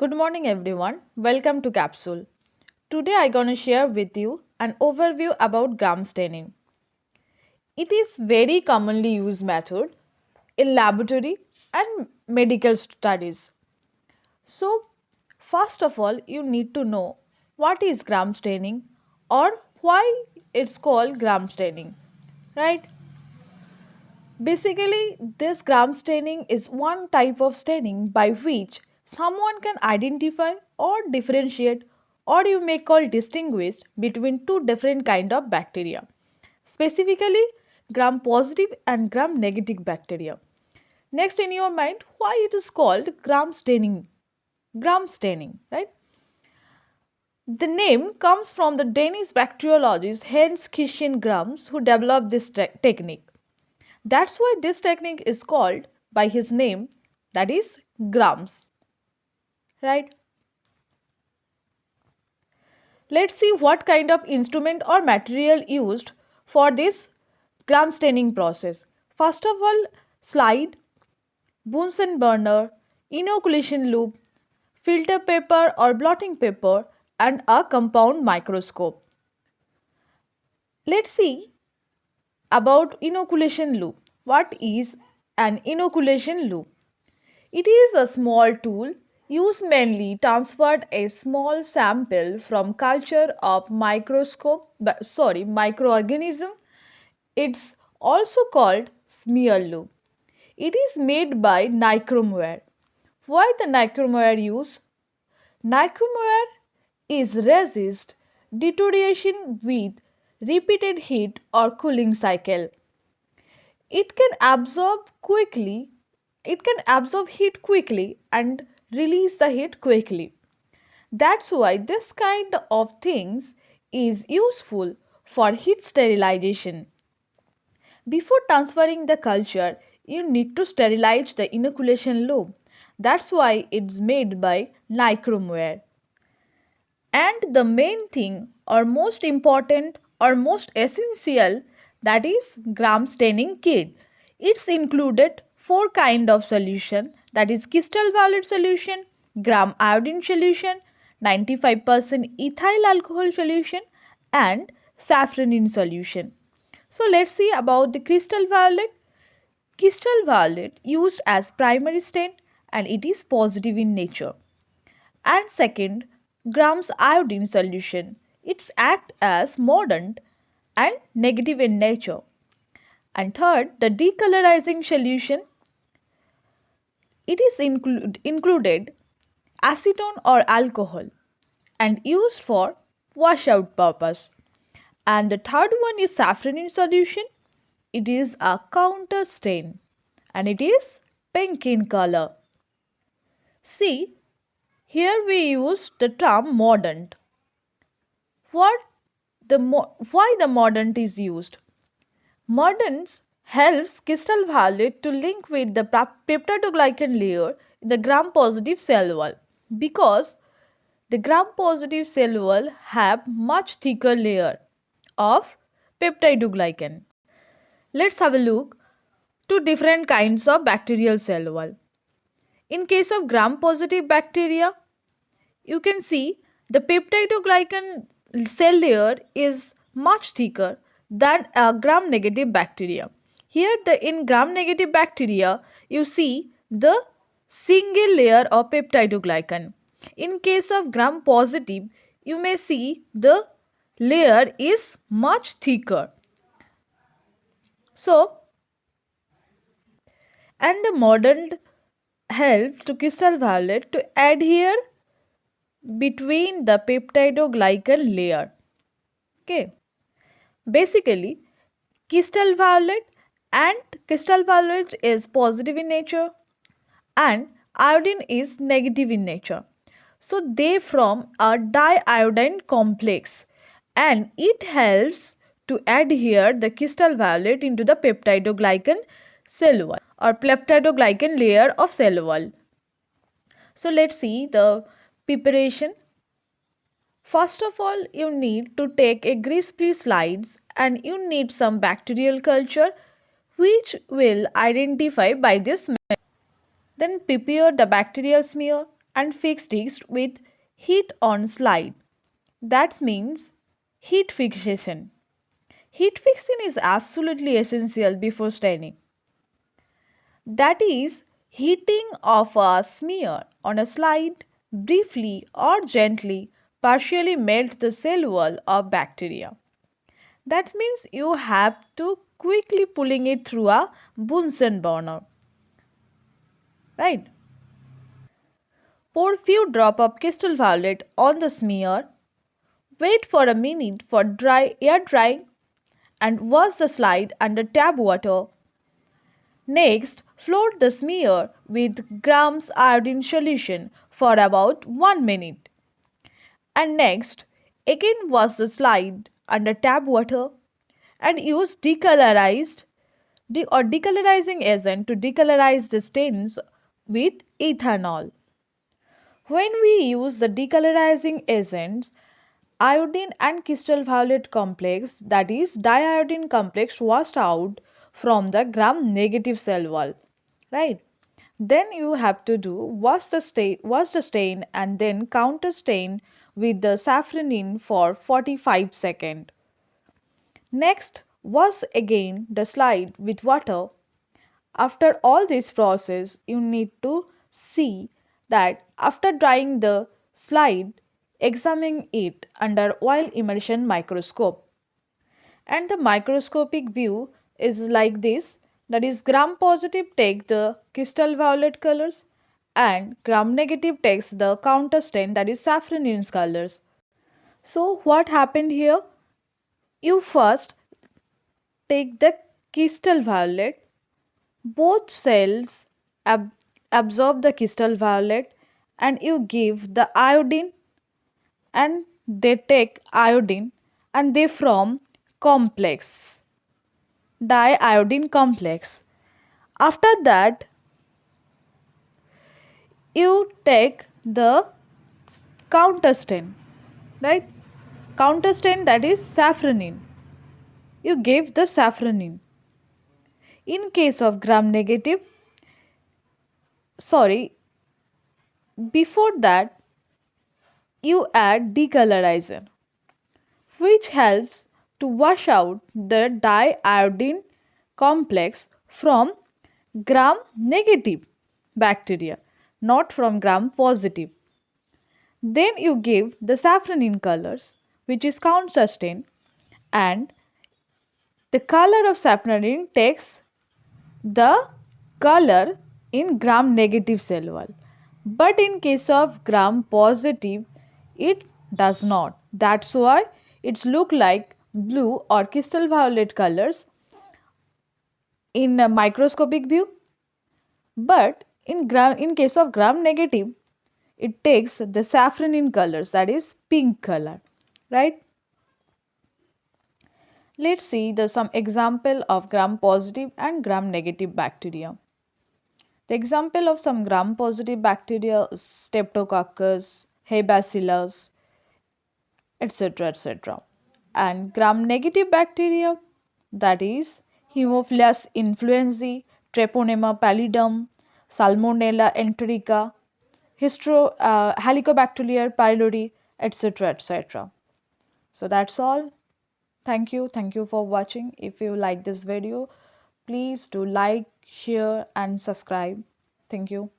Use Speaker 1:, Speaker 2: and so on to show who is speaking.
Speaker 1: Good morning everyone. Welcome to Capsule. Today I gonna share with you an overview about gram staining. It is very commonly used method in laboratory and medical studies. So first of all you need to know what is gram staining or why it's called gram staining, right? Basically, this gram staining is one type of staining by which someone can identify or differentiate or you may call distinguish between two different kind of bacteria. Specifically, gram positive and gram negative bacteria. Next in your mind, why it is called gram staining? Gram staining, right? The name comes from the Danish bacteriologist Hans Christian Grams who developed this technique. That's why this technique is called by his name, that is grams, right? Let's see what kind of instrument or material used for this gram staining process. First of all, slide, Bunsen burner, inoculation loop, filter paper or blotting paper and a compound microscope. Let's see about inoculation loop. What is an inoculation loop? It is a small tool used mainly transferred a small sample from culture of microorganism. It's also called smear loop. It is made by nichromware. Why the nichromware use? Nichromware is resist deterioration with repeated heat or cooling cycle. It can absorb quickly, it can absorb heat quickly and release the heat quickly. That's why this kind of things is useful for heat sterilization. Before transferring the culture, you need to sterilize the inoculation loop. That's why it's made by nichromware. And the main thing or most important or most essential, that is gram staining kit. It's included four kind of solution, that is crystal violet solution, gram iodine solution, 95% ethyl alcohol solution and safranin solution. So let's see about the crystal violet. Crystal violet used as primary stain and it is positive in nature. And second, Gram's iodine solution. It's act as mordant and negative in nature. And third, the decolorizing solution. It is included acetone or alcohol and used for washout purpose. And the third one is safranin solution. It is a counter stain and it is pink in color. See, here we use the term mordant. What why the mordant is used? Mordants helps crystal violet to link with the peptidoglycan layer in the gram-positive cell wall because the gram-positive cell wall have much thicker layer of peptidoglycan. Let's have a look to different kinds of bacterial cell wall. In case of gram-positive bacteria, you can see the peptidoglycan cell layer is much thicker than a gram negative bacteria. Here in gram negative bacteria you see the single layer of peptidoglycan. In case of gram positive you may see the layer is much thicker. So and the mordant helps to crystal violet to adhere between the peptidoglycan layer. Okay. Basically, crystal violet is positive in nature and iodine is negative in nature. So they form a diiodine complex and it helps to adhere the crystal violet into the peptidoglycan cell wall or peptidoglycan layer of cell wall. So let's see the preparation. First of all, you need to take a grease-free slides and you need some bacterial culture which will identify by this method. Then prepare the bacterial smear and fixed it with heat on slide. That means heat fixation. Heat fixing is absolutely essential before staining. That is, heating of a smear on a slide briefly or gently partially melt the cell wall of bacteria. That means you have to quickly pulling it through a Bunsen burner, right? Pour few drop of crystal violet on the smear. Wait for a minute for air drying and wash the slide under tap water. Next, float the smear with grams iodine solution for about 1 minute. And next, again wash the slide under tap water and use decolorizing agent to decolorize the stains with ethanol. When we use the decolorizing agents, iodine and crystal violet complex, that is diiodine complex, washed out from the gram negative cell wall, right? Then you have to do wash the stain and then counter stain with the safranin for 45 seconds. Next, wash again the slide with water. After all this process, you need to see that after drying the slide, examine it under oil immersion microscope. And the microscopic view is like this, that is gram positive take the crystal violet colors and gram negative takes the counter stain, that is saffronin colors. So what happened here? You first take the crystal violet, both cells absorb the crystal violet and you give the iodine and they take iodine and they form complex, diiodine complex. After that, you take the counter stain, right? Counter stain, that is safranin. You give the safranin. In case of gram negative, sorry, before that you add decolorizer, which helps to wash out the diiodine complex from gram negative bacteria, not from gram positive. Then you give the safranin colors, which is count sustain, and the color of safranin takes the color in gram negative cell wall. But in case of gram positive, it does not. That's why it's look like blue or crystal violet colors in a microscopic view. But in case of gram negative, it takes the saffron colors, that is pink color, right? Let's see some example of gram positive and gram negative bacteria. The example of some gram positive bacteria is Streptococcus, Hay bacillus, etc. etc. And gram negative bacteria, that is Haemophilus influenzae, Treponema pallidum, Salmonella enterica, Helicobacter pylori, etc. etc. So that's all. Thank you. Thank you for watching. If you like this video, please do like, share and subscribe. Thank you.